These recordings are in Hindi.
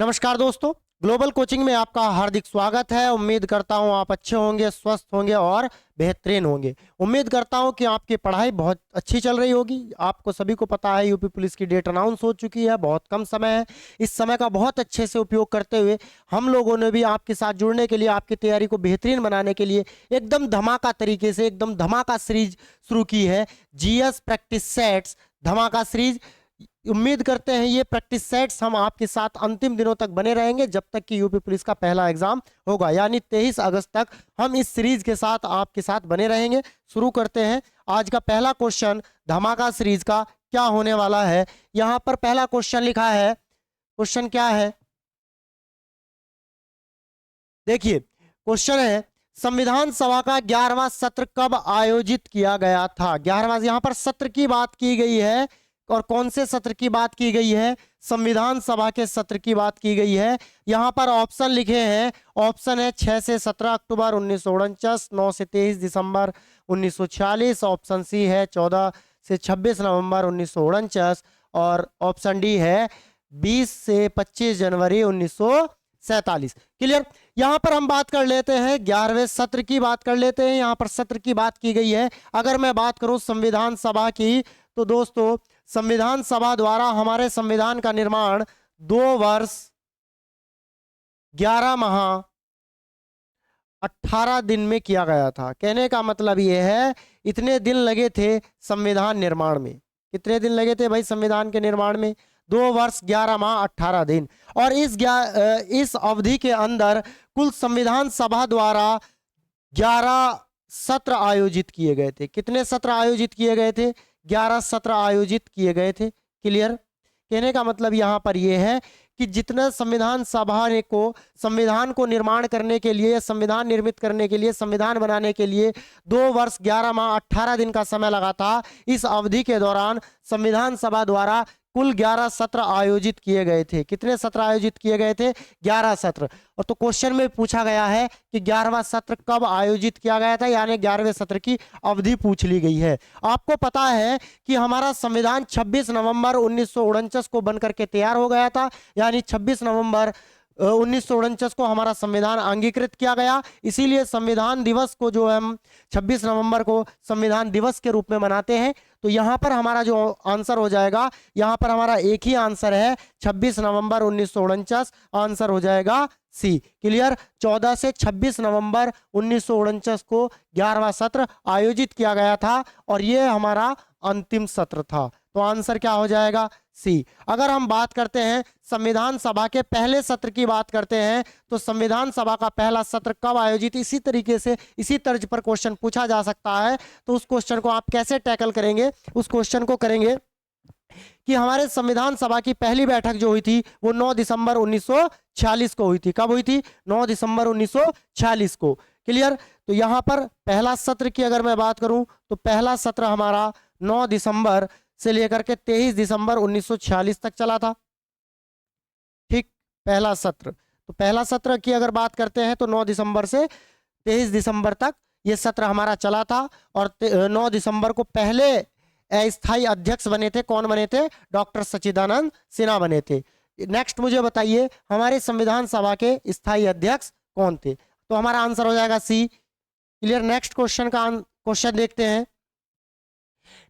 नमस्कार दोस्तों, ग्लोबल कोचिंग में आपका हार्दिक स्वागत है। उम्मीद करता हूं आप अच्छे होंगे, स्वस्थ होंगे और बेहतरीन होंगे। उम्मीद करता हूं कि आपकी पढ़ाई बहुत अच्छी चल रही होगी। आपको सभी को पता है यूपी पुलिस की डेट अनाउंस हो चुकी है, बहुत कम समय है। इस समय का बहुत अच्छे से उपयोग करते हुए हम लोगों ने भी आपके साथ जुड़ने के लिए, आपकी तैयारी को बेहतरीन बनाने के लिए एकदम धमाका तरीके से एकदम धमाका सीरीज शुरू की है। जीएस प्रैक्टिस सेट्स धमाका सीरीज। उम्मीद करते हैं ये प्रैक्टिस सेट्स हम आपके साथ अंतिम दिनों तक बने रहेंगे, जब तक कि यूपी पुलिस का पहला एग्जाम होगा, यानी 23 अगस्त तक हम इस सीरीज के साथ आपके साथ बने रहेंगे। शुरू करते हैं। आज का पहला क्वेश्चन धमाका सीरीज का क्या होने वाला है। यहां पर पहला क्वेश्चन लिखा है। क्वेश्चन क्या है देखिए, क्वेश्चन है संविधान सभा का 11वां सत्र कब आयोजित किया गया था। 11वां, यहां पर सत्र की बात की गई है। और कौन से सत्र की बात की गई है? संविधान सभा के सत्र की बात की गई है। यहां पर ऑप्शन लिखे हैं। ऑप्शन है 6 से 17 अक्टूबर 1949, 9 से 23 दिसंबर 1946। ऑप्शन सी है 14 से 26 नवंबर 1949 और ऑप्शन डी है 20 से 25 जनवरी 1947। क्लियर। यहां पर हम बात कर लेते हैं 11वें सत्र की बात कर लेते हैं। यहां पर सत्र की बात की गई है। अगर मैं बात करूं संविधान सभा की, तो दोस्तों संविधान सभा द्वारा हमारे संविधान का निर्माण 2 वर्ष 11 माह 18 दिन में किया गया था। कहने का मतलब यह है इतने दिन लगे थे संविधान निर्माण में। कितने दिन लगे थे भाई संविधान के निर्माण में? 2 वर्ष 11 माह 18 दिन। और इस अवधि के अंदर कुल संविधान सभा द्वारा 11 सत्र आयोजित किए गए थे। कितने सत्र आयोजित किए गए थे? 11 सत्र आयोजित किए गए थे। क्लियर। कहने का मतलब यहां पर यह है कि जितना संविधान सभा ने को संविधान को निर्माण करने के लिए, संविधान निर्मित करने के लिए, संविधान बनाने के लिए 2 वर्ष 11 माह 18 दिन का समय लगा था। इस अवधि के दौरान संविधान सभा द्वारा कुल 11 सत्र आयोजित किए गए थे। कितने सत्र आयोजित किए गए थे? 11 सत्र। और तो क्वेश्चन में पूछा गया है कि 11वां सत्र कब आयोजित किया गया था, यानी 11वें सत्र की अवधि पूछ ली गई है। आपको पता है कि हमारा संविधान 26 नवंबर 1949 को बनकर के तैयार हो गया था, यानी 26 नवंबर 1949 को हमारा संविधान अंगीकृत किया गया। इसीलिए संविधान दिवस को जो हम 26 नवंबर को संविधान दिवस के रूप में मनाते हैं। तो यहां पर हमारा जो आंसर हो जाएगा, यहां पर हमारा एक ही आंसर है 26 नवंबर 1949। आंसर हो जाएगा सी। क्लियर। 14 से 26 नवंबर 1949 को 11वां सत्र आयोजित किया गया था और यह हमारा अंतिम सत्र था। तो आंसर क्या हो जाएगा? सी। अगर हम बात करते हैं संविधान सभा के पहले सत्र की बात करते हैं, तो संविधान सभा का पहला सत्र कब आयोजित, इसी तरीके से इसी तर्ज पर क्वेश्चन पूछा जा सकता है। तो उस क्वेश्चन को आप कैसे टैकल करेंगे? उस क्वेश्चन को करेंगे कि हमारे संविधान सभा की पहली बैठक जो हुई थी वो 9 दिसंबर 1946 को हुई थी। कब हुई थी? 9 दिसंबर 1946 को। क्लियर। तो यहां पर पहला सत्र की अगर मैं बात करूं, तो पहला सत्र हमारा 9 दिसंबर से लेकर के 23 दिसंबर 1946 तक चला था। ठीक। पहला सत्र, तो पहला सत्र की अगर बात करते हैं तो 9 दिसंबर से 23 दिसंबर तक यह सत्र हमारा चला था। और 9 दिसंबर को पहले अस्थायी अध्यक्ष बने थे। कौन बने थे? डॉक्टर सच्चिदानंद सिन्हा बने थे। नेक्स्ट मुझे बताइए हमारे संविधान सभा के स्थायी अध्यक्ष कौन थे? तो हमारा आंसर हो जाएगा सी। क्लियर। नेक्स्ट क्वेश्चन का क्वेश्चन देखते हैं।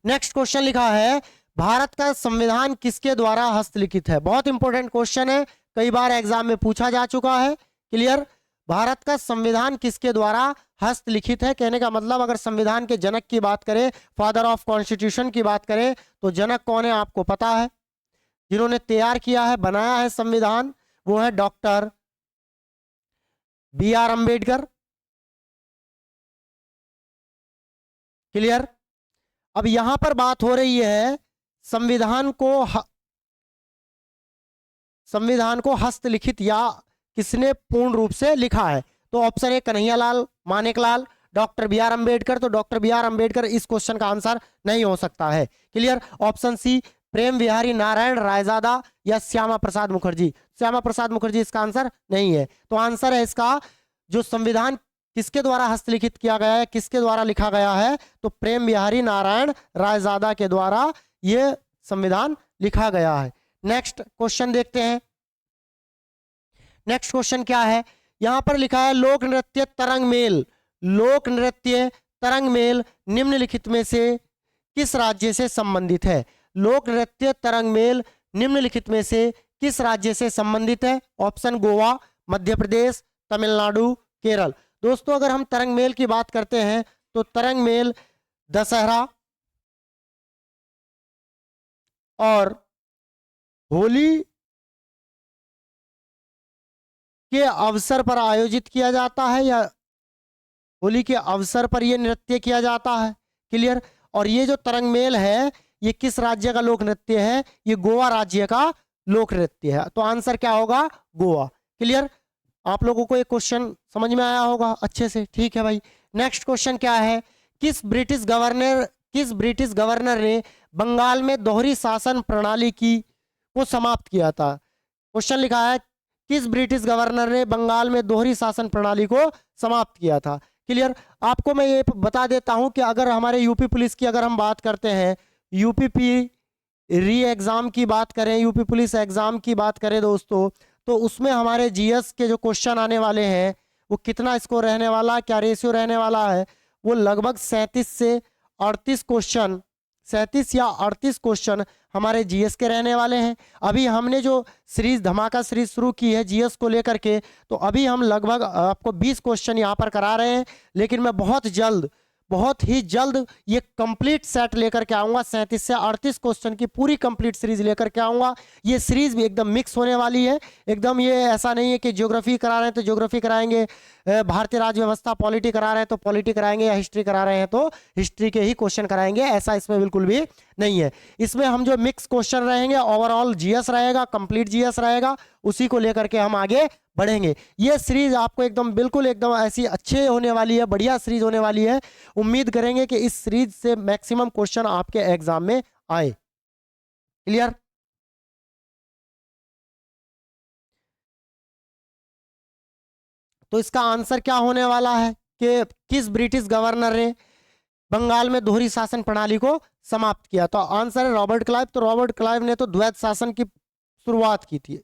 नेक्स्ट क्वेश्चन लिखा है भारत का संविधान किसके द्वारा हस्तलिखित है। बहुत इंपॉर्टेंट क्वेश्चन है, कई बार एग्जाम में पूछा जा चुका है। क्लियर। भारत का संविधान किसके द्वारा हस्तलिखित है? कहने का मतलब अगर संविधान के जनक की बात करें, फादर ऑफ कॉन्स्टिट्यूशन की बात करें, तो जनक कौन है आपको पता है? जिन्होंने तैयार किया है, बनाया है संविधान, वो है doctor B R Ambedkar. Clear. अब यहां पर बात हो रही है संविधान को हस्तलिखित या किसने पूर्ण रूप से लिखा है? तो option A Kanhaiyalal Maneklal, doctor B R Ambedkar. तो डॉक्टर बी आर अंबेडकर इस क्वेश्चन का आंसर नहीं हो सकता है। क्लियर। ऑप्शन सी प्रेम बिहारी नारायण रायजादा या श्यामा प्रसाद मुखर्जी। श्यामा प्रसाद मुखर्जी इसका आंसर नहीं है। तो आंसर है इसका जो संविधान किसके द्वारा हस्तलिखित किया गया है, किसके द्वारा लिखा गया है, तो प्रेम बिहारी नारायण रायजादा के द्वारा यह संविधान लिखा गया है। नेक्स्ट क्वेश्चन देखते हैं। नेक्स्ट क्वेश्चन क्या है, यहां पर लिखा है लोक नृत्य तरंग मेल, लोक नृत्य तरंग मेल निम्नलिखित में से किस राज्य से संबंधित है? लोक नृत्य तरंग मेल निम्नलिखित में से किस राज्य से संबंधित है? ऑप्शन गोवा, मध्य प्रदेश, तमिलनाडु, केरल। दोस्तों अगर हम तरंग मेल की बात करते हैं तो तरंग मेल दशहरा और होली के अवसर पर आयोजित किया जाता है, या होली के अवसर पर यह नृत्य किया जाता है। क्लियर। और ये जो तरंग मेल है ये किस राज्य का लोक नृत्य है? ये गोवा राज्य का लोक नृत्य है। तो आंसर क्या होगा? गोवा। क्लियर। आप लोगों को एक क्वेश्चन समझ में आया होगा अच्छे से। ठीक है भाई। नेक्स्ट क्वेश्चन क्या है, किस ब्रिटिश गवर्नर ने बंगाल में दोहरी शासन प्रणाली को समाप्त किया था? क्वेश्चन लिखा है किस ब्रिटिश गवर्नर ने बंगाल में दोहरी शासन प्रणाली को समाप्त किया था? क्लियर। आपको मैं ये बता देता हूं कि अगर हमारे यूपी पुलिस की अगर हम बात करते हैं, यूपी री एग्जाम की बात करें, यूपी पुलिस एग्जाम की बात करें दोस्तों, तो उसमें हमारे जीएस के जो क्वेश्चन आने वाले हैं वो कितना स्कोर रहने वाला है, क्या रेशियो रहने वाला है? वो लगभग 37 से 38 क्वेश्चन, 37 या 38 क्वेश्चन हमारे जीएस के रहने वाले हैं। अभी हमने जो सीरीज धमाका सीरीज शुरू की है जीएस को लेकर के, तो अभी हम लगभग आपको 20 क्वेश्चन यहाँ पर करा रहे हैं, लेकिन मैं बहुत ही जल्द ये कंप्लीट सेट लेकर के आऊंगा। 37 से 38 क्वेश्चन की पूरी कंप्लीट सीरीज लेकर के आऊंगा। ये सीरीज भी एकदम मिक्स होने वाली है, एकदम ये ऐसा नहीं है कि ज्योग्राफी करा रहे हैं तो ज्योग्राफी कराएंगे, भारतीय राज्य व्यवस्था पॉलिटी करा रहे हैं तो पॉलिटी कराएंगे, या हिस्ट्री करा रहे हैं तो हिस्ट्री के ही क्वेश्चन कराएंगे, ऐसा इसमें बिल्कुल भी नहीं है। इसमें हम जो मिक्स क्वेश्चन रहेंगे, ओवरऑल जीएस रहेगा, कंप्लीट जीएस रहेगा, उसी को लेकर के हम आगे बढ़ेंगे। ये सीरीज आपको एकदम बिल्कुल एकदम ऐसी अच्छे होने वाली है, बढ़िया सीरीज होने वाली है। उम्मीद करेंगे कि इस सीरीज से मैक्सिमम क्वेश्चन आपके एग्जाम में आए। क्लियर। तो इसका आंसर क्या होने वाला है कि किस ब्रिटिश गवर्नर ने बंगाल में दोहरी शासन प्रणाली को समाप्त किया? तो आंसर है रॉबर्ट क्लाइव। तो रॉबर्ट क्लाइव ने तो द्वैध शासन की शुरुआत की थी।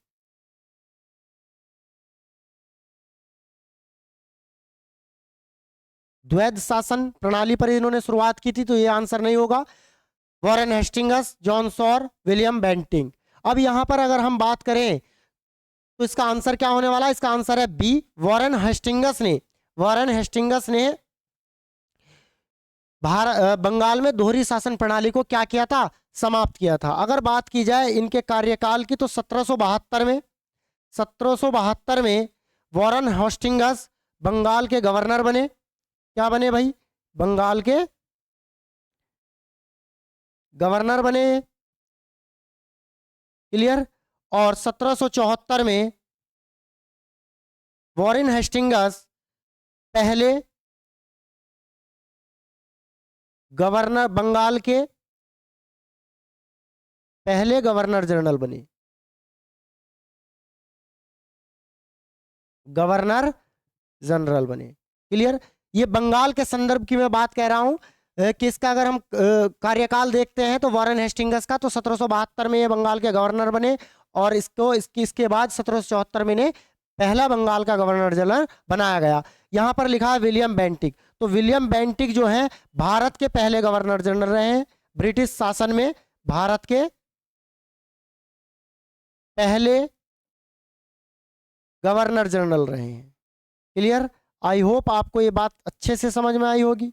द्वैध शासन प्रणाली पर इन्होंने शुरुआत की थी, तो ये आंसर नहीं होगा। Warren Hastings, John Shore, William Bentinck. अब यहां पर अगर हम बात करें तो इसका आंसर क्या होने वाला है? इसका आंसर है बी, वॉरेन हेस्टिंगस ने बंगाल में दोहरी शासन प्रणाली को क्या किया था? समाप्त किया था। अगर बात की जाए इनके कार्यकाल की तो 1772 में वॉरेन हेस्टिंगस बंगाल के गवर्नर बने। क्या बने भाई? बंगाल के गवर्नर बने। क्लियर। और 1774 में वॉरेन हेस्टिंगस पहले गवर्नर, बंगाल के पहले गवर्नर जनरल बने। गवर्नर जनरल बने। क्लियर। ये बंगाल के संदर्भ की मैं बात कह रहा हूं कि इसका अगर हम कार्यकाल देखते हैं तो वॉरेन हेस्टिंगस का तो 1772 में ये बंगाल के गवर्नर बने, और इसके बाद 1774 में ने पहला बंगाल का गवर्नर जनरल बनाया गया। यहां पर लिखा है विलियम बेंटिक। तो विलियम बेंटिक जो है भारत के पहले गवर्नर जनरल रहे हैं। ब्रिटिश शासन में भारत के पहले गवर्नर जनरल रहे हैं। क्लियर। आई होप आपको ये बात अच्छे से समझ में आई होगी।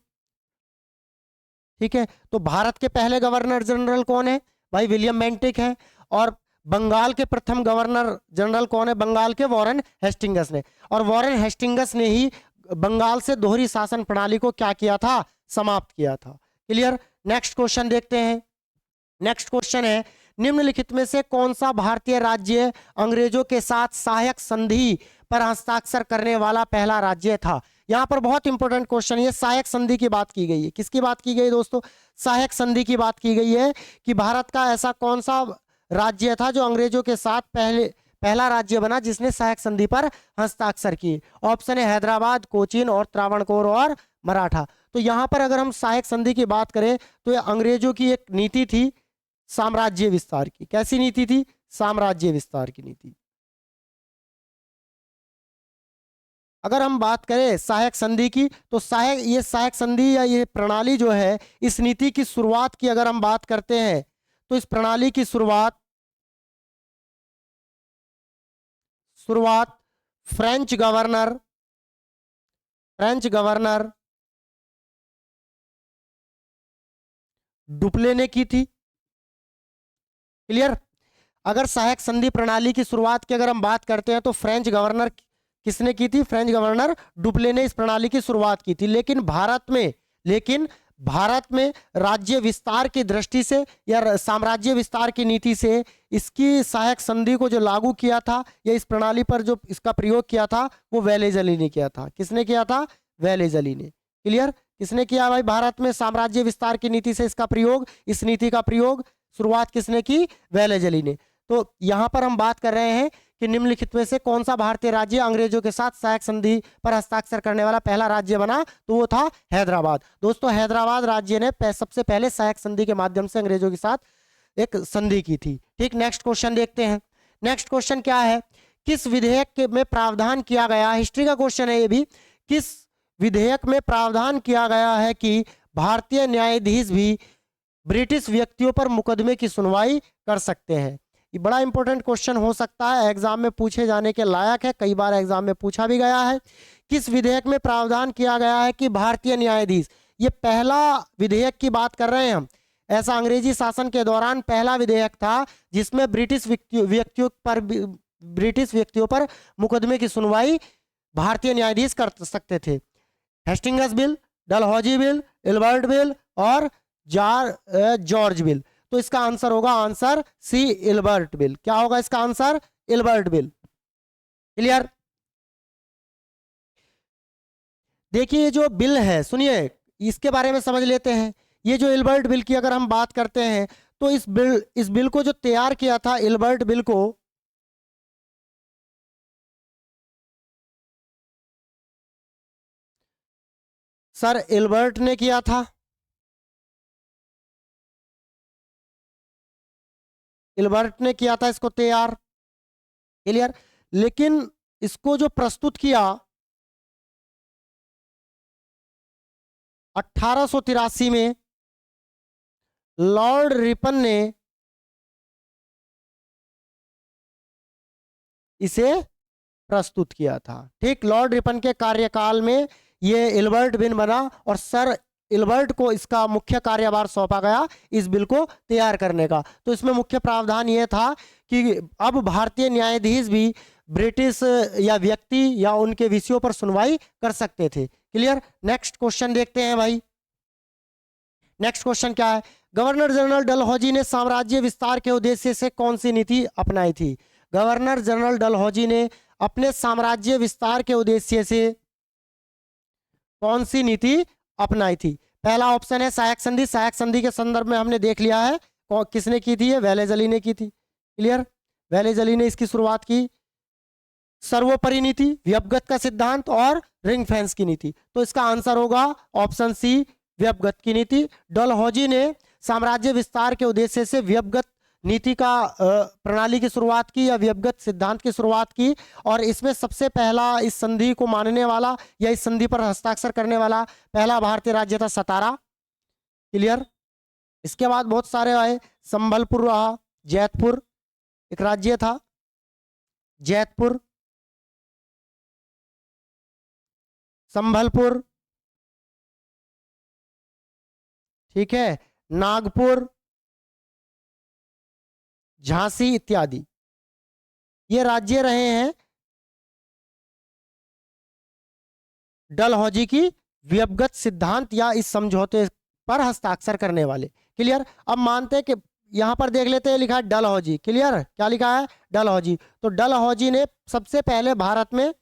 ठीक है। तो भारत के पहले गवर्नर जनरल कौन है भाई? विलियम बेंटिक है। और बंगाल के प्रथम गवर्नर जनरल कौन है? बंगाल के वॉरेन हेस्टिंगस ने। और वॉरेन हेस्टिंगस ने ही बंगाल से दोहरी शासन प्रणाली को क्या किया था? समाप्त किया था। क्लियर। नेक्स्ट क्वेश्चन देखते हैं। नेक्स्ट क्वेश्चन है निम्नलिखित में से कौन सा भारतीय राज्य अंग्रेजों के साथ सहायक संधि पर हस्ताक्षर करने वाला पहला राज्य था? यहां पर बहुत इंपॉर्टेंट क्वेश्चन, ये सहायक संधि की बात की गई है। किसकी बात की गई दोस्तों? सहायक संधि की बात की गई है कि भारत का ऐसा कौन सा राज्य था जो अंग्रेजों के साथ पहला राज्य बना जिसने सहायक संधि पर हस्ताक्षर किए? ऑप्शन है हैदराबाद, कोचीन और त्रावणकोर और मराठा। तो यहां पर अगर हम सहायक संधि की बात करें तो ये अंग्रेजों की एक नीति थी साम्राज्य विस्तार की। कैसी नीति थी? साम्राज्य विस्तार की नीति। अगर हम बात करें सहायक संधि की, तो ये सहायक संधि या ये प्रणाली जो है, इस नीति की शुरुआत की अगर हम बात करते हैं, तो इस प्रणाली की शुरुआत फ्रेंच गवर्नर डुप्ले ने की थी। क्लियर। अगर सहायक संधि प्रणाली की शुरुआत की अगर हम बात करते हैं, तो फ्रेंच गवर्नर किसने की थी? फ्रेंच गवर्नर डुप्ले ने इस प्रणाली की शुरुआत की थी। लेकिन भारत में राज्य विस्तार की दृष्टि से या साम्राज्य विस्तार की नीति से इसकी सहायक संधि को जो लागू किया था या इस प्रणाली पर जो इसका प्रयोग किया था, वो वेलेजली ने किया था। किसने किया था? वेलेजली ने। क्लियर। किसने किया भाई? भारत में साम्राज्य विस्तार की नीति से इसका प्रयोग, इस नीति का प्रयोग शुरुआत किसने की? वेलेजली ने। तो यहां पर हम बात कर रहे हैं कि निम्नलिखित में से कौन सा भारतीय राज्य अंग्रेजों के साथ सहायक संधि पर हस्ताक्षर करने वाला पहला राज्य बना? तो वो था हैदराबाद। दोस्तों, हैदराबाद राज्य ने सबसे पहले सहायक संधि के माध्यम से अंग्रेजों के साथ एक संधि की थी। ठीक। नेक्स्ट क्वेश्चन देखते हैं। नेक्स्ट क्वेश्चन क्या है? किस विधेयक में प्रावधान किया गया, हिस्ट्री का क्वेश्चन है ये भी, किस विधेयक में प्रावधान किया गया है कि भारतीय न्यायाधीश भी ब्रिटिश व्यक्तियों पर मुकदमे की सुनवाई कर सकते हैं? ये बड़ा इंपॉर्टेंट क्वेश्चन हो सकता है, एग्जाम में पूछे जाने के लायक है, कई बार एग्जाम में पूछा भी गया है। किस विधेयक में प्रावधान किया गया है कि भारतीय न्यायाधीश, ये पहला विधेयक की बात कर रहे हैं हम, ऐसा अंग्रेजी शासन के दौरान पहला विधेयक था जिसमें ब्रिटिश व्यक्तियों पर मुकदमे की सुनवाई भारतीय न्यायाधीश कर सकते थे। Hastings bill, Dalhousie bill, Ilbert bill और जॉर्ज बिल। तो इसका आंसर होगा आंसर सी, इल्बर्ट बिल। क्या होगा इसका आंसर? Ilbert bill. क्लियर। देखिए ये जो बिल है, सुनिए इसके बारे में समझ लेते हैं। ये जो इल्बर्ट बिल की अगर हम बात करते हैं, तो इस बिल को जो तैयार किया था, इल्बर्ट बिल को, सर इल्बर्ट ने किया था। इल्बर्ट ने किया था इसको तैयार। क्लियर। लेकिन इसको जो प्रस्तुत किया 1883 में लॉर्ड रिपन ने इसे प्रस्तुत किया था। ठीक। लॉर्ड रिपन के कार्यकाल में ये इल्बर्ट बिल बना और सर इल्बर्ट को इसका मुख्य कार्यभार सौंपा गया इस बिल को तैयार करने का। तो इसमें मुख्य प्रावधान यह था कि अब भारतीय न्यायाधीश भी ब्रिटिश या व्यक्ति या उनके विषयों पर सुनवाई कर सकते थे। क्लियर। नेक्स्ट क्वेश्चन देखते हैं भाई। नेक्स्ट क्वेश्चन क्या है? गवर्नर जनरल डलहौजी ने साम्राज्य विस्तार के उद्देश्य से कौन सी नीति अपनाई थी? गवर्नर जनरल डलहौजी ने अपने साम्राज्य विस्तार के उद्देश्य से कौन सी नीति अपनाई थी? पहला ऑप्शन है सहायक संधि। सहायक संधि के संदर्भ में हमने देख लिया है किसने की थी? वेलेजली ने की थी। क्लियर। वेलेजली ने इसकी शुरुआत की। सर्वोपरि नीति, व्यपगत का सिद्धांत और रिंग फेंस की नीति। तो इसका आंसर होगा ऑप्शन सी, व्यपगत की नीति। डलहौजी ने साम्राज्य विस्तार के उद्देश्य से व्यपगत नीति का प्रणाली की शुरुआत की या व्यपगत सिद्धांत की शुरुआत की, और इसमें सबसे पहला इस संधि को मानने वाला या इस संधि पर हस्ताक्षर करने वाला पहला भारतीय राज्य था सतारा। क्लियर। इसके बाद बहुत सारे आए, संबलपुर रहा, जैतपुर एक राज्य था, जैतपुर, संबलपुर, ठीक है, नागपुर, झांसी इत्यादि ये राज्य रहे हैं डलहौजी की व्यपगत सिद्धांत या इस समझौते पर हस्ताक्षर करने वाले। क्लियर। अब मानते हैं कि यहां पर देख लेते हैं, लिखा है डलहौजी। क्लियर। क्या लिखा है? डलहौजी। तो डलहौजी ने सबसे पहले भारत में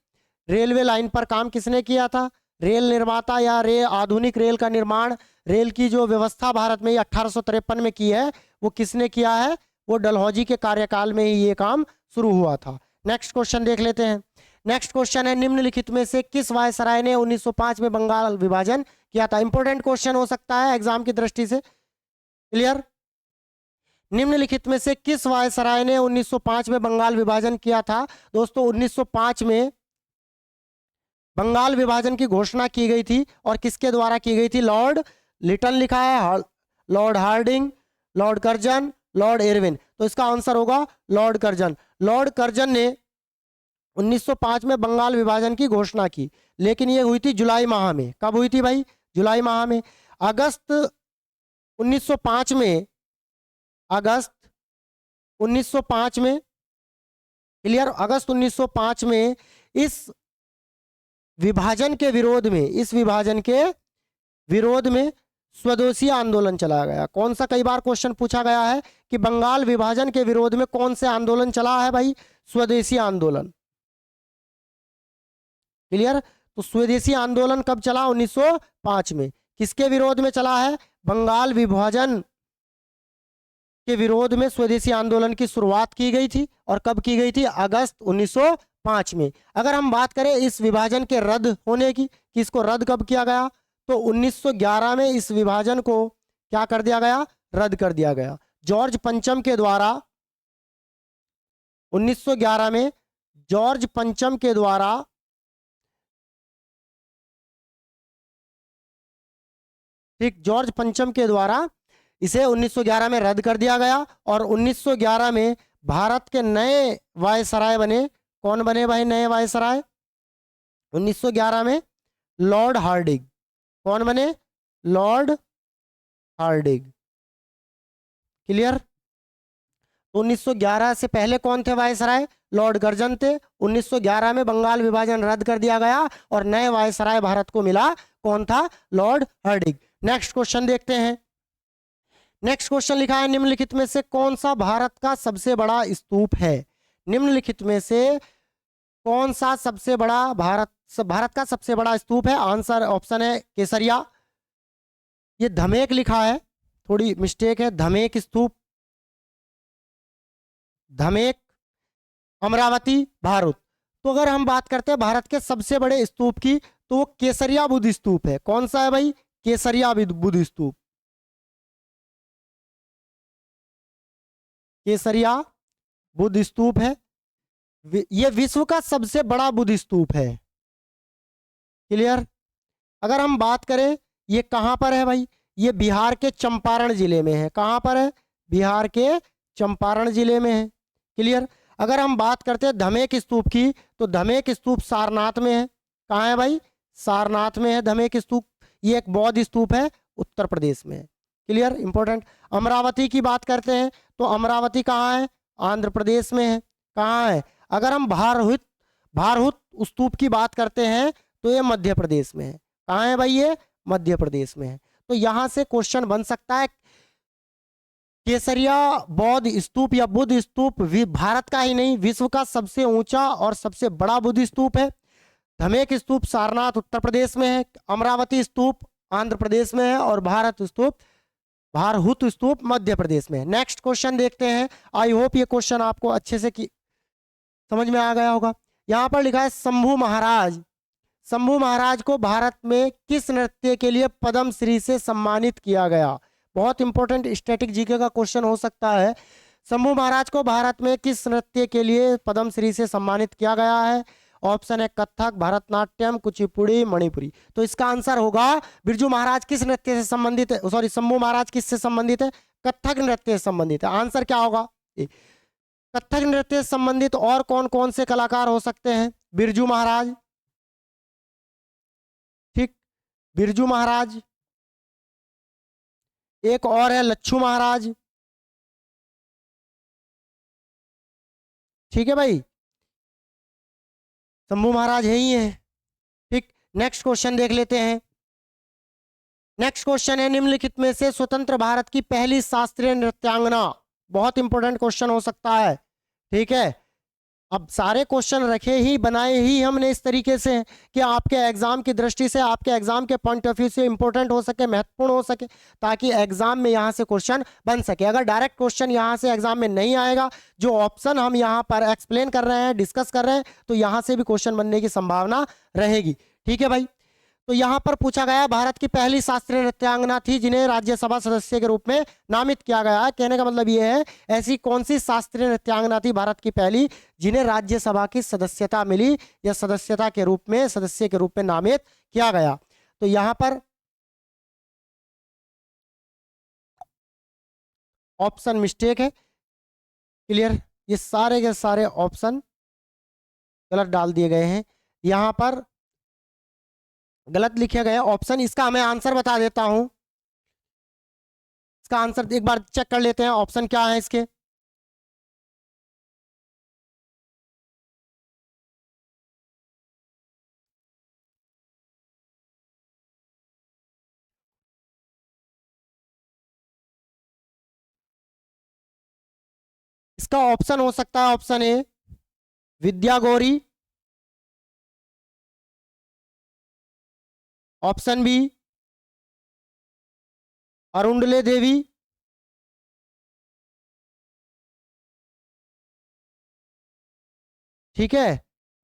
रेलवे लाइन पर काम किसने किया था? रेल निर्माता या आधुनिक रेल का निर्माण, रेल की जो व्यवस्था भारत में 1853 में की है, वो किसने किया है? वो डलहौजी के कार्यकाल में ही ये काम शुरू हुआ था। नेक्स्ट क्वेश्चन देख लेते हैं। नेक्स्ट क्वेश्चन है, निम्नलिखित में से किस वायसराय ने 1905 में बंगाल विभाजन किया था? इंपॉर्टेंट क्वेश्चन हो सकता है एग्जाम की दृष्टि से। क्लियर। निम्नलिखित में से किस वायसराय ने 1905 में बंगाल विभाजन किया था? दोस्तों 1905 में बंगाल विभाजन की घोषणा की गई थी और किसके द्वारा की गई थी? लॉर्ड लिटन लिखा है, Lord Hardinge, Lord Curzon, Lord Irwin. तो इसका आंसर होगा लॉर्ड कर्जन। लॉर्ड कर्जन ने 1905 में बंगाल विभाजन की घोषणा की, लेकिन ये हुई थी जुलाई माह में। कब हुई थी भाई? जुलाई माह में। अगस्त 1905 में, अगस्त 1905 में, क्लियर, अगस्त 1905 में इस विभाजन के विरोध में, इस विभाजन के विरोध में स्वदेशी आंदोलन चलाया गया। कौन सा? कई बार क्वेश्चन पूछा गया है कि बंगाल विभाजन के विरोध में कौन से आंदोलन चला है भाई? स्वदेशी आंदोलन। क्लियर? तो स्वदेशी आंदोलन कब चला? 1905 में। किसके विरोध में चला है? बंगाल विभाजन के विरोध में स्वदेशी आंदोलन की शुरुआत की गई थी। और कब की गई थी? अगस्त 1905 में। अगर हम बात करें इस विभाजन के रद्द होने की, कि इसको रद्द कब किया गया, तो 1911 में इस विभाजन को क्या कर दिया गया? रद्द कर दिया गया। जॉर्ज पंचम के द्वारा 1911 में जॉर्ज पंचम के द्वारा ठीक, जॉर्ज पंचम के द्वारा इसे 1911 में रद्द कर दिया गया। और 1911 में भारत के नए वायसराय बने। कौन बने भाई नए वायसराय? 1911 में लॉर्ड हार्डिंग। कौन बने? Lord Hardinge. क्लियर? 1911 से पहले कौन थे वायसराय? लॉर्ड कर्जन थे। 1911 में बंगाल विभाजन रद्द कर दिया गया और नए वायसराय भारत को मिला। कौन था? Lord Hardinge. नेक्स्ट क्वेश्चन देखते हैं। नेक्स्ट क्वेश्चन लिखा है, निम्नलिखित में से कौन सा भारत का सबसे बड़ा स्तूप है? निम्नलिखित में से कौन सा सबसे बड़ा भारत का सबसे बड़ा स्तूप है? आंसर ऑप्शन है केसरिया। ये धमेक लिखा है, थोड़ी मिस्टेक है, धमेक स्तूप, धमेक, अमरावती, भारत। तो अगर हम बात करते हैं भारत के सबसे बड़े स्तूप की, तो वो केसरिया बुद्ध स्तूप है। कौन सा है भाई? केसरिया बुद्ध स्तूप। केसरिया बुद्ध स्तूप है। यह विश्व का सबसे बड़ा बुद्ध स्तूप है। क्लियर? अगर हम बात करें ये कहां पर है भाई? ये बिहार के चंपारण जिले में है। कहां पर है? बिहार के चंपारण जिले में है। क्लियर? अगर हम बात करते हैं धमेक स्तूप की, तो धमेक स्तूप सारनाथ में है। कहाँ है भाई? सारनाथ में है धमेक स्तूप। ये एक बौद्ध स्तूप है, उत्तर प्रदेश में है। क्लियर? इंपॉर्टेंट। अमरावती की बात करते हैं, तो अमरावती कहाँ है? आंध्र प्रदेश में है। कहाँ है? अगर हम भारहुत स्तूप की बात करते हैं, तो ये मध्य प्रदेश में है। कहाँ है भाई? ये मध्य प्रदेश में है। तो यहां से क्वेश्चन बन सकता है, केसरिया बौद्ध स्तूप या बुद्ध स्तूप भारत का ही नहीं, विश्व का सबसे ऊंचा और सबसे बड़ा बुद्ध स्तूप है। धमेक स्तूप सारनाथ उत्तर प्रदेश में है, अमरावती स्तूप आंध्र प्रदेश में है, और भारहुत स्तूप मध्य प्रदेश में है। नेक्स्ट क्वेश्चन देखते हैं। आई होप ये क्वेश्चन आपको अच्छे से समझ में आ गया होगा। यहां पर लिखा है शंभू महाराज। शंभू महाराज को भारत में किस नृत्य के लिए पद्मश्री से सम्मानित किया गया? बहुत इंपॉर्टेंट स्टैटिक जीके का क्वेश्चन हो सकता है। शंभू महाराज को भारत में किस नृत्य के लिए पद्मश्री से सम्मानित किया गया है? ऑप्शन है कथक, भरतनाट्यम, कुचिपुड़ी, मणिपुरी। तो इसका आंसर होगा बिरजू महाराज किस नृत्य से संबंधित है? सॉरी, शंभू महाराज किससे संबंधित है? कथक नृत्य से संबंधित है। आंसर क्या होगा? कथक नृत्य से संबंधित और कौन कौन से कलाकार हो सकते हैं? बिरजू महाराज, ठीक, बिरजू महाराज, एक और है लच्छू महाराज। ठीक है भाई, शंभू महाराज है ही है। ठीक, नेक्स्ट क्वेश्चन देख लेते हैं। नेक्स्ट क्वेश्चन है, निम्नलिखित में से स्वतंत्र भारत की पहली शास्त्रीय नृत्यांगना। बहुत इंपॉर्टेंट क्वेश्चन हो सकता है। ठीक है, अब सारे क्वेश्चन रखे ही बनाए ही हमने इस तरीके से कि आपके एग्जाम की दृष्टि से, आपके एग्जाम के पॉइंट ऑफ व्यू से इंपॉर्टेंट हो सके, महत्वपूर्ण हो सके, ताकि एग्जाम में यहां से क्वेश्चन बन सके। अगर डायरेक्ट क्वेश्चन यहां से एग्जाम में नहीं आएगा, जो ऑप्शन हम यहां पर एक्सप्लेन कर रहे हैं, डिस्कस कर रहे हैं, तो यहां से भी क्वेश्चन बनने की संभावना रहेगी। ठीक है भाई, तो यहाँ पर पूछा गया भारत की पहली शास्त्रीय नृत्यांगना थी जिन्हें राज्यसभा सदस्य के रूप में नामित किया गया है। कहने का मतलब ये है, ऐसी कौन सी शास्त्रीय नृत्यांगना थी भारत की पहली जिन्हें राज्यसभा की सदस्यता मिली या सदस्यता के रूप में, सदस्य के रूप में नामित किया गया। तो यहाँ पर ऑप्शन मिस्टेक है। क्लियर, ये सारे के सारे ऑप्शन गलत डाल दिए गए हैं, यहाँ पर गलत लिखे गए ऑप्शन। इसका मैं आंसर बता देता हूं, इसका आंसर एक बार चेक कर लेते हैं ऑप्शन क्या है इसके। इसका ऑप्शन हो सकता है option A Vidya Gauri, option B Arundale Devi, ठीक है,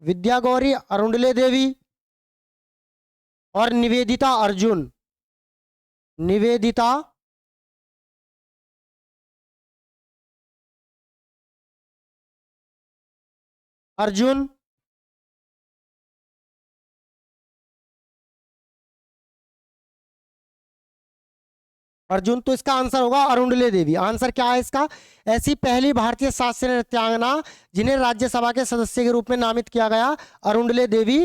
विद्या गौरी, अरुणले देवी और निवेदिता अर्जुन। निवेदिता अर्जुन, अर्जुन, तो इसका आंसर होगा अरुणले देवी। आंसर क्या है इसका? ऐसी पहली भारतीय शास्त्रीय नृत्यांगना जिन्हें राज्यसभा के सदस्य के रूप में नामित किया गया अरुणले देवी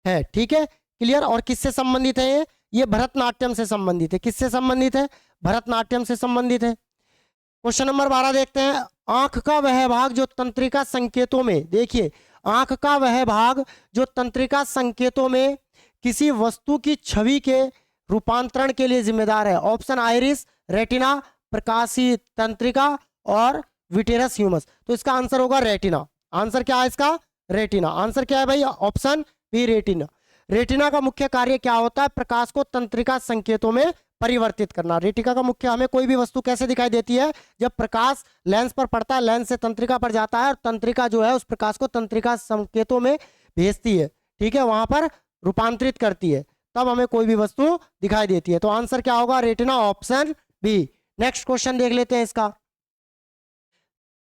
है। ठीक है, क्लियर। और किससे संबंधित है ये भरतनाट्यम से संबंधित है। किससे संबंधित है? भरतनाट्यम से संबंधित है। क्वेश्चन नंबर 12 देखते हैं। आंख का वह भाग जो तंत्रिका संकेतों में, देखिए, आंख का वह भाग जो तंत्रिका संकेतों में किसी वस्तु की छवि के रूपांतरण के लिए जिम्मेदार है। ऑप्शन आइरिस, रेटिना, प्रकाशीय तंत्रिका और विटेरस ह्यूमस। तो इसका आंसर होगा रेटिना। आंसर क्या है इसका? रेटिना। आंसर क्या है भाई? Option B retina. रेटिना का मुख्य कार्य क्या होता है? प्रकाश को तंत्रिका संकेतों में परिवर्तित करना। रेटिना का मुख्य, हमें कोई भी वस्तु कैसे दिखाई देती है? जब प्रकाश लेंस पर पड़ता है, लेंस से तंत्रिका पर जाता है और तंत्रिका जो है उस प्रकाश को तंत्रिका संकेतों में भेजती है, ठीक है, वहां पर रूपांतरित करती है, तब हमें कोई भी वस्तु दिखाई देती है। तो आंसर क्या होगा? Retina, option B. Next question देख लेते हैं इसका।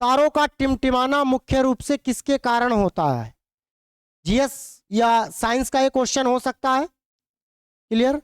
तारों का टिमटिमाना मुख्य रूप से किसके कारण होता है? जीएस या साइंस का ये क्वेश्चन हो सकता है। क्लियर,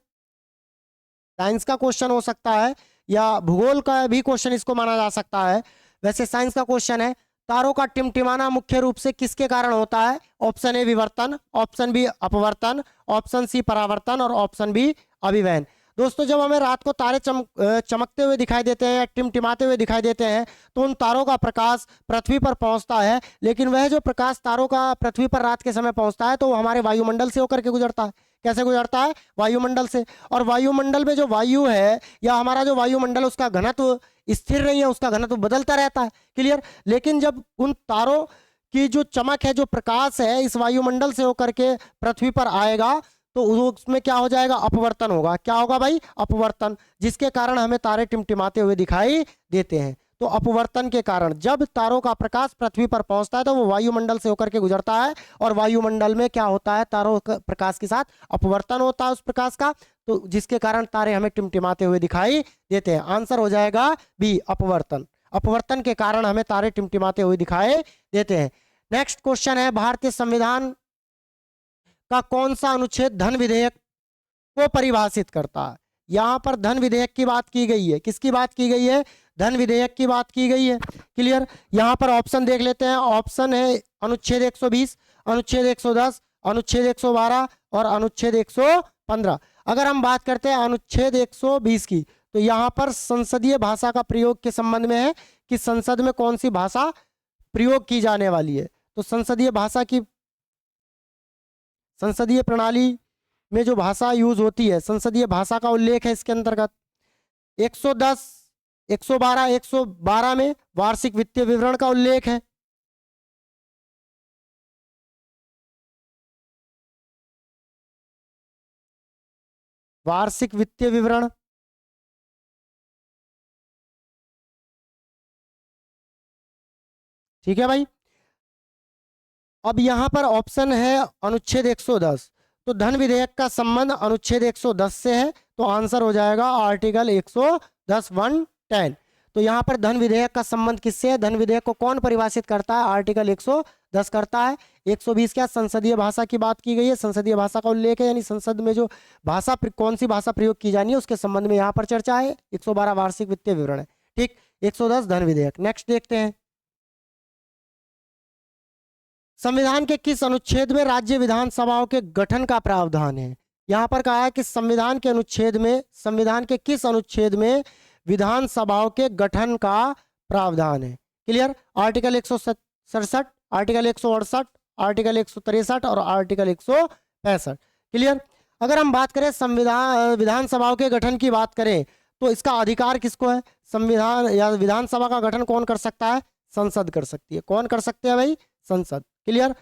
साइंस का क्वेश्चन हो सकता है या भूगोल का भी क्वेश्चन इसको माना जा सकता है। वैसे साइंस का क्वेश्चन है। तारों का टिमटिमाना मुख्य रूप से किसके कारण होता है? ऑप्शन ए विवर्तन, ऑप्शन बी अपवर्तन, ऑप्शन सी परावर्तन और ऑप्शन बी अभिवहन। दोस्तों, जब हमें रात को तारे चमकते हुए दिखाई देते हैं या टिमटिमाते हुए दिखाई देते हैं तो उन तारों का प्रकाश पृथ्वी पर पहुंचता है, लेकिन वह जो प्रकाश तारों का पृथ्वी पर रात के समय पहुंचता है तो वो हमारे वायुमंडल से होकर के गुजरता है। कैसे गुजरता है? वायुमंडल से। और वायुमंडल में जो वायु है या हमारा जो वायुमंडल, उसका घनत्व स्थिर नहीं है, उसका घनत्व बदलता रहता है। क्लियर। लेकिन जब उन तारों की जो चमक है, जो प्रकाश है, इस वायुमंडल से होकर के पृथ्वी पर आएगा तो उसमें क्या हो जाएगा? अपवर्तन होगा। क्या होगा भाई? अपवर्तन, जिसके कारण हमें तारे टिमटिमाते हुए दिखाई देते हैं। तो अपवर्तन के कारण जब तारों का प्रकाश पृथ्वी पर पहुंचता है तो वो वायुमंडल से होकर के गुजरता है और वायुमंडल में क्या होता है? तारों का प्रकाश के साथ अपवर्तन होता है उस प्रकाश का, तो जिसके कारण तारे हमें टिमटिमाते हुए दिखाई देते हैं। आंसर हो जाएगा बी, अपवर्तन। अपवर्तन के कारण हमें तारे टिमटिमाते हुए दिखाई देते हैं। नेक्स्ट क्वेश्चन है, भारतीय संविधान का कौन सा अनुच्छेद धन विधेयक को परिभाषित करता है? यहां पर धन विधेयक की बात की गई है। किसकी बात की गई है? धन विधेयक की बात की गई है। क्लियर। यहां पर ऑप्शन देख लेते हैं। ऑप्शन है अनुच्छेद 120, अनुच्छेद 110, अनुच्छेद 112 और अनुच्छेद 115। अगर हम बात करते हैं अनुच्छेद 120 की, तो यहां पर संसदीय भाषा का प्रयोग के संबंध में है कि संसद में कौन सी भाषा प्रयोग की जाने वाली है। तो संसदीय भाषा की, संसदीय प्रणाली में जो भाषा यूज होती है, संसदीय भाषा का उल्लेख है इसके अंतर्गत। 110, 112, 112 में वार्षिक वित्तीय विवरण का उल्लेख है। वार्षिक वित्तीय विवरण, ठीक है भाई। अब यहां पर ऑप्शन है अनुच्छेद 110। तो धन विधेयक का संबंध अनुच्छेद 110 से है, तो आंसर हो जाएगा आर्टिकल 110 110। तो यहाँ पर धन विधेयक का संबंध किससे है? धन विधेयक को कौन परिभाषित करता है? आर्टिकल 110 करता है। 120 क्या संसदीय भाषा की बात की गई है, संसदीय भाषा का उल्लेख है, यानी संसद में जो भाषा कौन सी भाषा प्रयोग की जानी है उसके संबंध में यहाँ पर चर्चा है। 112 वार्षिक वित्तीय विवरण है, ठीक। 110 धन विधेयक। नेक्स्ट देखते हैं, संविधान के किस अनुच्छेद में राज्य विधानसभाओं के गठन का प्रावधान है? यहां पर कहा है कि संविधान के अनुच्छेद में, संविधान के किस अनुच्छेद में विधानसभाओं के गठन का प्रावधान है? क्लियर? आर्टिकल 167, आर्टिकल 168, आर्टिकल 163 और आर्टिकल 165। क्लियर? अगर हम बात करें संविधान विधानसभाओं के गठन की बात करें तो इसका अधिकार किसको है? संविधान या विधानसभा का गठन कौन कर सकता है? संसद कर सकती है। कौन कर सकते हैं भाई? संसद। क्लियर?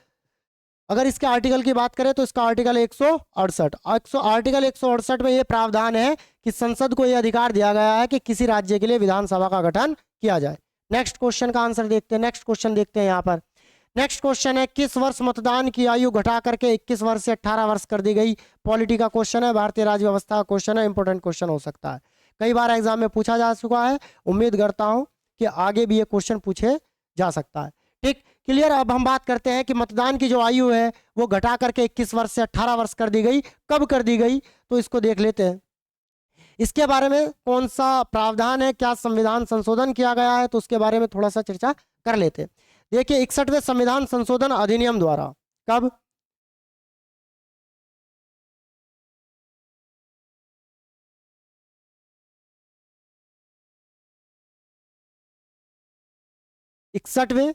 अगर इसके आर्टिकल की बात करें तो इसका आर्टिकल 168, आर्टिकल 168 में यह प्रावधान है कि संसद को यह अधिकार दिया गया है कि किसी राज्य के लिए विधानसभा का गठन किया जाए। नेक्स्ट क्वेश्चन का आंसर देखते हैं। नेक्स्ट क्वेश्चन देखते हैं यहाँ पर। नेक्स्ट क्वेश्चन है, किस वर्ष मतदान की आयु घटा करके 21 वर्ष से 18 वर्ष कर दी गई? पॉलिटी का क्वेश्चन है, भारतीय राज्य व्यवस्था का क्वेश्चन है, इंपॉर्टेंट क्वेश्चन हो सकता है, कई बार एग्जाम में पूछा जा चुका है। उम्मीद करता हूं कि आगे भी ये क्वेश्चन पूछे जा सकता है, ठीक। क्लियर? अब हम बात करते हैं कि मतदान की जो आयु है वो घटा करके 21 वर्ष से 18 वर्ष कर दी गई। कब कर दी गई? तो इसको देख लेते हैं। इसके बारे में कौन सा प्रावधान है, क्या संविधान संशोधन किया गया है, तो उसके बारे में थोड़ा सा चर्चा कर लेते हैं। देखिए 61वें संविधान संशोधन अधिनियम द्वारा कब? इकसठवें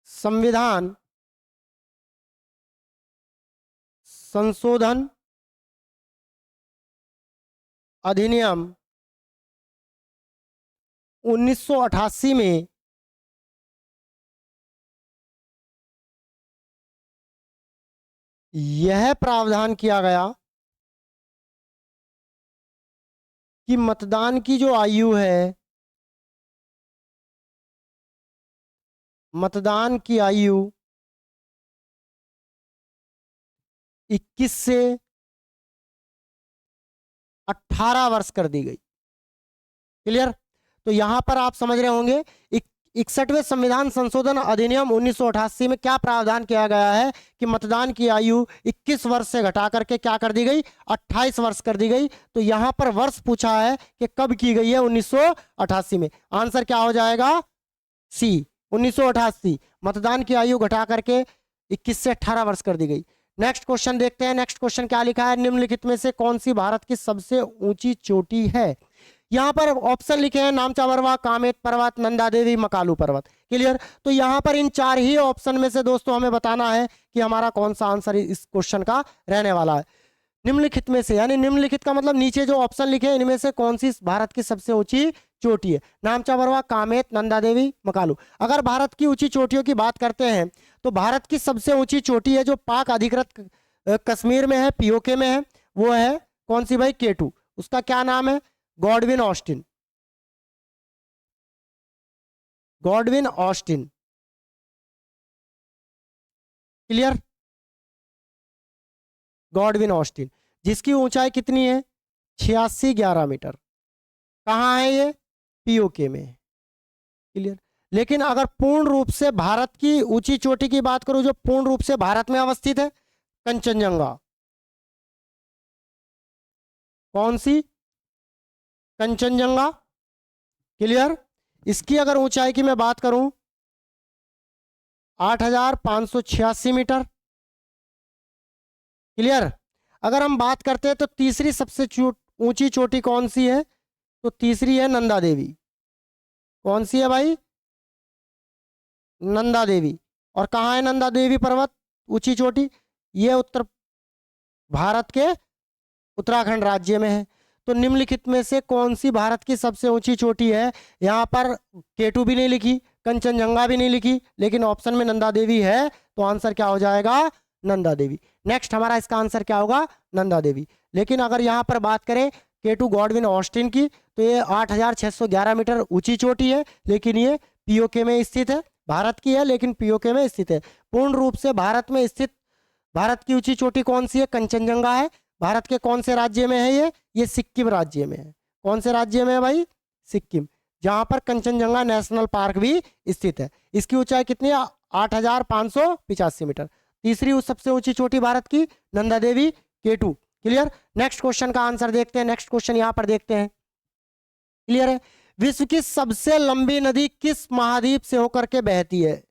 संविधान संशोधन अधिनियम 1988 में यह प्रावधान किया गया कि मतदान की जो आयु है, मतदान की आयु 21 से 18 वर्ष कर दी गई। क्लियर? तो यहां पर आप समझ रहे होंगे 61वें संविधान संशोधन अधिनियम 1988 में क्या प्रावधान किया गया है कि मतदान की आयु 21 वर्ष से घटा करके क्या कर दी गई? 28 वर्ष कर दी गई। तो यहां पर वर्ष पूछा है कि कब की गई है? 1988 में। आंसर क्या हो जाएगा? सी, 1988। मतदान की आयु घटा करके 21 से 18 वर्ष कर दी गई। नेक्स्ट क्वेश्चन देखते हैं। नेक्स्ट क्वेश्चन क्या लिखा है? निम्नलिखित में से कौन सी भारत की सबसे ऊंची चोटी है? यहां पर ऑप्शन लिखे हैं, नामचा बरवा, कामेत पर्वत, नंदा देवी, मकालू पर्वत। क्लियर? तो यहां पर इन चार ही ऑप्शन में से दोस्तों हमें बताना है कि हमारा कौन सा आंसर इस क्वेश्चन का रहने वाला है। निम्नलिखित में से, यानी निम्नलिखित का मतलब नीचे जो ऑप्शन लिखे हैं इनमें से कौन सी भारत की सबसे ऊंची चोटी है? नामचा बरवा, कामेत, नंदा देवी, मकालू। अगर भारत की ऊंची चोटियों की बात करते हैं तो भारत की सबसे ऊंची चोटी है जो पाक अधिकृत कश्मीर में है, पीओके में है, वो है कौन सी भाई? केटू। उसका क्या नाम है? Godwin Austen. Godwin Austen. Clear? Godwin Austen, जिसकी ऊंचाई कितनी है? 8611 मीटर। कहाँ है ये? पीओके में। क्लियर? लेकिन अगर पूर्ण रूप से भारत की ऊंची चोटी की बात करूं जो पूर्ण रूप से भारत में अवस्थित है, कंचनजंगा। कौन सी? कंचनजंगा। क्लियर? इसकी अगर ऊंचाई की मैं बात करूं 8586 मीटर। क्लियर? अगर हम बात करते हैं तो तीसरी सबसे ऊंची चोटी कौन सी है? तो तीसरी है नंदा देवी। कौन सी है भाई? नंदा देवी। और कहाँ है नंदा देवी पर्वत ऊंची चोटी? ये उत्तर भारत के उत्तराखंड राज्य में है। तो निम्नलिखित में से कौन सी भारत की सबसे ऊंची चोटी है? यहाँ पर केटू भी नहीं लिखी, कंचनजंगा भी नहीं लिखी, लेकिन ऑप्शन में नंदा देवी है, तो आंसर क्या हो जाएगा? नंदा देवी। नेक्स्ट हमारा इसका आंसर क्या होगा? नंदा देवी। लेकिन अगर यहाँ पर बात करें केटू गॉडविन ऑस्टिन की तो ये 8611 मीटर ऊंची चोटी है, लेकिन ये पीओके में स्थित है, भारत की है लेकिन पीओके में स्थित है। पूर्ण रूप से भारत में स्थित भारत की ऊंची चोटी कौन सी है? कंचनजंगा है। भारत के कौन से राज्य में है ये सिक्किम राज्य में है। कौन से राज्य में है भाई? सिक्किम, जहां पर कंचनजंगा नेशनल पार्क भी स्थित है। इसकी ऊंचाई कितनी है? 8,585 मीटर। तीसरी सबसे ऊंची चोटी भारत की Nanda Devi केटू। Clear. Next question का आंसर देखते हैं। नेक्स्ट क्वेश्चन यहां पर देखते हैं। क्लियर है। विश्व की सबसे लंबी नदी किस महाद्वीप से होकर के बहती है?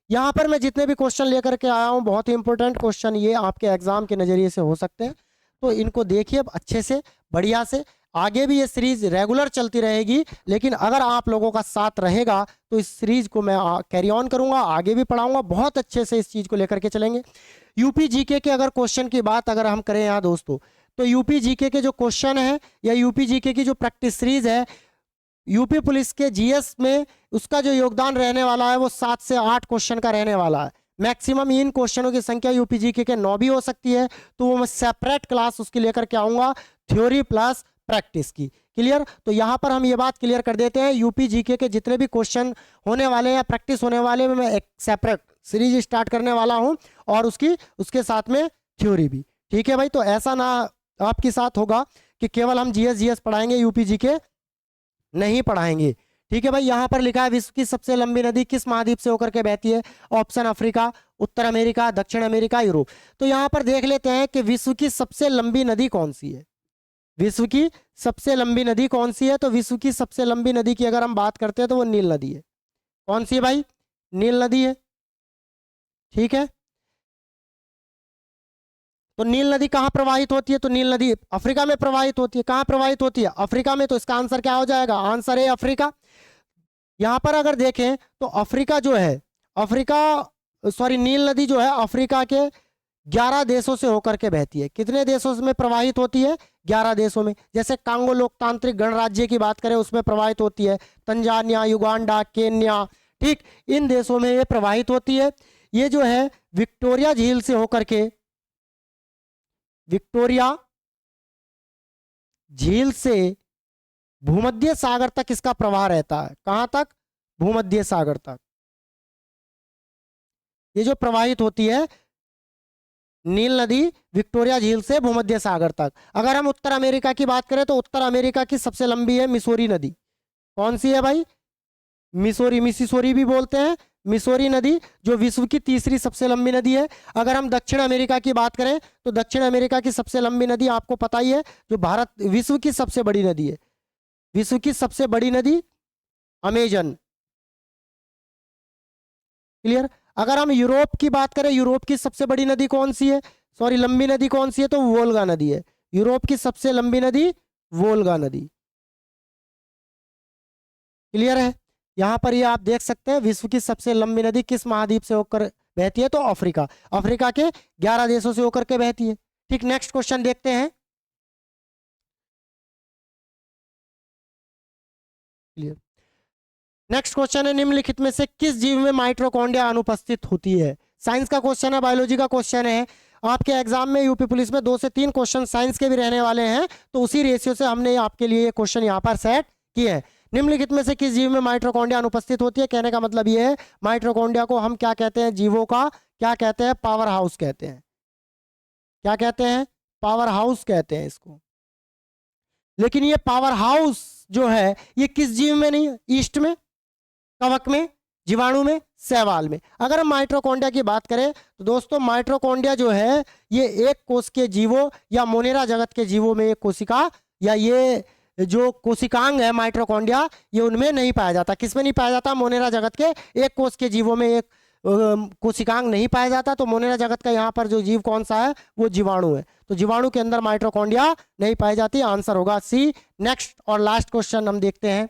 यहां पर मैं जितने भी क्वेश्चन लेकर के आया हूं, बहुत ही इंपॉर्टेंट क्वेश्चन ये आपके एग्जाम के नजरिए से हो सकते हैं, तो इनको देखिए अच्छे से, बढ़िया से। आगे भी ये सीरीज रेगुलर चलती रहेगी, लेकिन अगर आप लोगों का साथ रहेगा तो इस सीरीज को मैं कैरी ऑन करूंगा, आगे भी पढ़ाऊंगा, बहुत अच्छे से इस चीज को लेकर के चलेंगे। यूपी जीके के अगर क्वेश्चन की बात अगर हम करें यहाँ दोस्तों, तो यूपी जीके के जो क्वेश्चन है या यूपी जीके की जो प्रैक्टिस सीरीज है, यूपी पुलिस के जीएस में उसका जो योगदान रहने वाला है वो 7 से 8 क्वेश्चन का रहने वाला है। मैक्सिमम इन क्वेश्चनों की संख्या यूपी जीके के 9 भी हो सकती है, तो वो मैं सेपरेट क्लास उसकी लेकर के आऊंगा, थ्योरी प्लस प्रैक्टिस की। क्लियर। तो यहां पर हम ये बात क्लियर कर देते हैं, यूपी जीके के जितने भी क्वेश्चन होने वाले या प्रैक्टिस होने वाले में मैं एक सेपरेट सीरीज स्टार्ट करने वाला हूं, और उसके साथ में थ्योरी भी। ठीक है भाई। तो ऐसा ना आपके साथ होगा कि केवल हम जीएस पढ़ाएंगे, यूपी जीके नहीं पढ़ाएंगे। ठीक है भाई। यहां पर लिखा है विश्व की सबसे लंबी नदी किस महाद्वीप से होकर के बहती है? ऑप्शन अफ्रीका, उत्तर अमेरिका, दक्षिण अमेरिका, यूरोप। तो यहां पर देख लेते हैं कि विश्व की सबसे लंबी नदी कौन सी है। विश्व की सबसे लंबी नदी कौन सी है? तो विश्व की सबसे लंबी नदी की अगर हम बात करते हैं तो वो नील नदी है। कौन सी है भाई? नील नदी है। ठीक है। तो नील नदी कहां प्रवाहित होती है? तो नील नदी अफ्रीका में प्रवाहित होती है। कहां प्रवाहित होती है? अफ्रीका में। तो इसका आंसर क्या हो जाएगा? आंसर है अफ्रीका। यहां पर अगर देखें तो अफ्रीका जो है, नील नदी जो है अफ्रीका के 11 देशों से होकर के बहती है। कितने देशों में प्रवाहित होती है? 11 देशों में। जैसे कांगो लोकतांत्रिक गणराज्य की बात करें, उसमें प्रवाहित होती है, तंजानिया, युगांडा, केन्या, ठीक, इन देशों में ये प्रवाहित होती है। ये जो है विक्टोरिया झील से होकर के, विक्टोरिया झील से भूमध्य सागर तक इसका प्रवाह रहता है। कहां तक? भूमध्य सागर तक ये जो प्रवाहित होती है नील नदी विक्टोरिया झील से भूमध्य सागर तक। अगर हम उत्तर अमेरिका की बात करें तो उत्तर अमेरिका की सबसे लंबी है मिसौरी नदी। कौन सी है भाई? मिसिसोरी भी बोलते हैं, मिसौरी नदी, जो विश्व की तीसरी सबसे लंबी नदी है। अगर हम दक्षिण अमेरिका की बात करें तो दक्षिण अमेरिका की सबसे लंबी नदी आपको पता ही है, जो विश्व की सबसे बड़ी नदी है, विश्व की सबसे बड़ी नदी अमेजन। क्लियर। अगर हम यूरोप की बात करें, यूरोप की सबसे बड़ी नदी कौन सी है? लंबी नदी कौन सी है? तो वोल्गा नदी है। यूरोप की सबसे लंबी नदी वोल्गा नदी। क्लियर है। यहां पर ये आप देख सकते हैं विश्व की सबसे लंबी नदी किस महाद्वीप से होकर बहती है? तो अफ्रीका। अफ्रीका के 11 देशों से होकर के बहती है। ठीक। नेक्स्ट क्वेश्चन देखते हैं। क्लियर। नेक्स्ट क्वेश्चन है, निम्नलिखित में से किस जीव में माइटोकॉन्ड्रिया अनुपस्थित होती है? साइंस का क्वेश्चन है, बायोलॉजी का क्वेश्चन है। आपके एग्जाम में यूपी पुलिस में 2 से 3 क्वेश्चन साइंस के भी रहने वाले हैं, तो उसी रेशियो से हमने आपके लिए ये क्वेश्चन यहाँ पर सेट किए हैं। निम्नलिखित में से किस जीव में माइटोकॉन्ड्रिया अनुपस्थित होती है? कहने का मतलब ये है, माइटोकॉन्ड्रिया को हम क्या कहते हैं? जीवों का क्या कहते हैं? पावर हाउस कहते हैं। क्या कहते हैं? पावर हाउस कहते हैं इसको। लेकिन ये पावर हाउस जो है ये किस जीव में नहीं है? ईस्ट में, कवक में, जीवाणु में, शैवाल में। अगर हम माइटोकॉन्ड्रिया की बात करें तो दोस्तों माइटोकॉन्ड्रिया जो है ये एक कोश के जीवों या मोनेरा जगत के जीवों में एक कोशिका या ये जो कोशिकांग है माइटोकॉन्ड्रिया, ये उनमें नहीं पाया जाता। किसमें नहीं पाया जाता? मोनेरा जगत के एक कोश के जीवों में एक कोशिकांग नहीं पाया जाता। तो मोनेरा जगत का यहाँ पर जो जीव कौन सा है? वो जीवाणु है। तो जीवाणु के अंदर माइटोकॉन्ड्रिया नहीं पाई जाती। आंसर होगा सी। नेक्स्ट और लास्ट क्वेश्चन हम देखते हैं।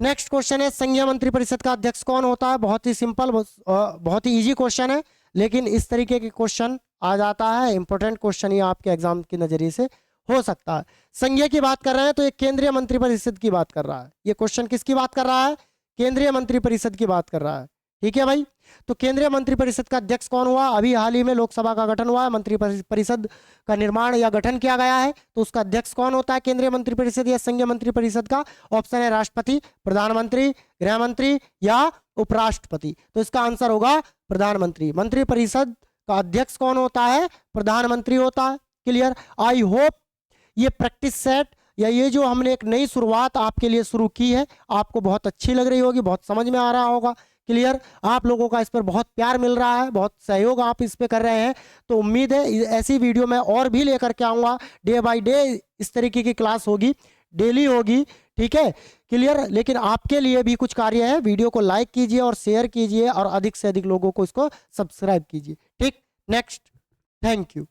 नेक्स्ट क्वेश्चन है, संघीय मंत्रिपरिषद का अध्यक्ष कौन होता है? बहुत ही सिंपल, बहुत ही इजी क्वेश्चन है, लेकिन इस तरीके के क्वेश्चन आ जाता है। इंपॉर्टेंट क्वेश्चन ये आपके एग्जाम के नजरिए से हो सकता है। संघीय की बात कर रहे हैं तो ये केंद्रीय मंत्रिपरिषद की बात कर रहा है। ये क्वेश्चन किसकी बात कर रहा है? केंद्रीय मंत्रिपरिषद की बात कर रहा है। ठीक है भाई। तो केंद्रीय मंत्रिपरिषद का अध्यक्ष कौन हुआ? अभी हाल ही में लोकसभा का गठन हुआ है, मंत्रिपरिषद का निर्माण या गठन किया गया है, तो उसका अध्यक्ष कौन होता है केंद्रीय मंत्रिपरिषद या संघीय मंत्रिपरिषद का? ऑप्शन है राष्ट्रपति, प्रधानमंत्री, गृह मंत्री या उपराष्ट्रपति। तो इसका आंसर होगा प्रधानमंत्री। मंत्रिपरिषद का अध्यक्ष कौन होता है? प्रधानमंत्री होता है। क्लियर? आई होप ये प्रैक्टिस सेट या ये जो हमने एक नई शुरुआत आपके लिए शुरू की है आपको बहुत अच्छी लग रही होगी, बहुत समझ में आ रहा होगा। क्लियर? आप लोगों का इस पर बहुत प्यार मिल रहा है, बहुत सहयोग आप इस पे कर रहे हैं। तो उम्मीद है ऐसी वीडियो मैं और भी लेकर के आऊँगा। डे बाय डे इस तरीके की क्लास होगी, डेली होगी। ठीक है? क्लियर? लेकिन आपके लिए भी कुछ कार्य है, वीडियो को लाइक कीजिए और शेयर कीजिए और अधिक से अधिक लोगों को इसको सब्सक्राइब कीजिए। ठीक? Next, thank you.